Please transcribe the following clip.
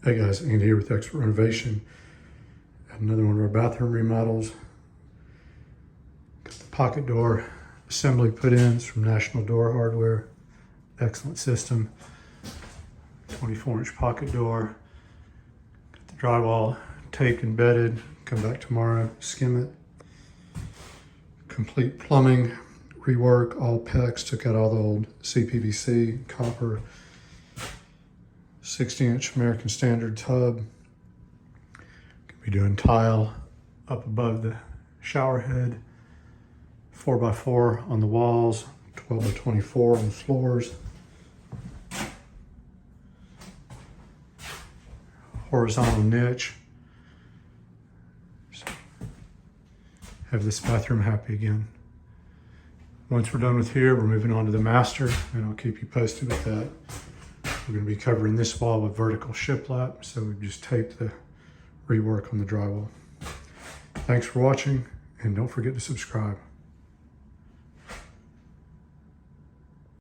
Hey guys, Andy here with Expert Renovation. Another one of our bathroom remodels. Got the pocket door assembly put in. It's from National Door Hardware. Excellent system. 24-inch pocket door. Got the drywall taped and bedded. Come back tomorrow, skim it. Complete plumbing rework, all PEX. Took out all the old CPVC, copper. 60-inch American Standard tub. Could be doing tile up above the shower head. 4x4 on the walls, 12x24 on the floors. Horizontal niche. Have this bathroom happy again. Once we're done with here, we're moving on to the master, and I'll keep you posted with that. We're going to be covering this wall with vertical shiplap, so we've just taped the rework on the drywall. Thanks for watching, and don't forget to subscribe.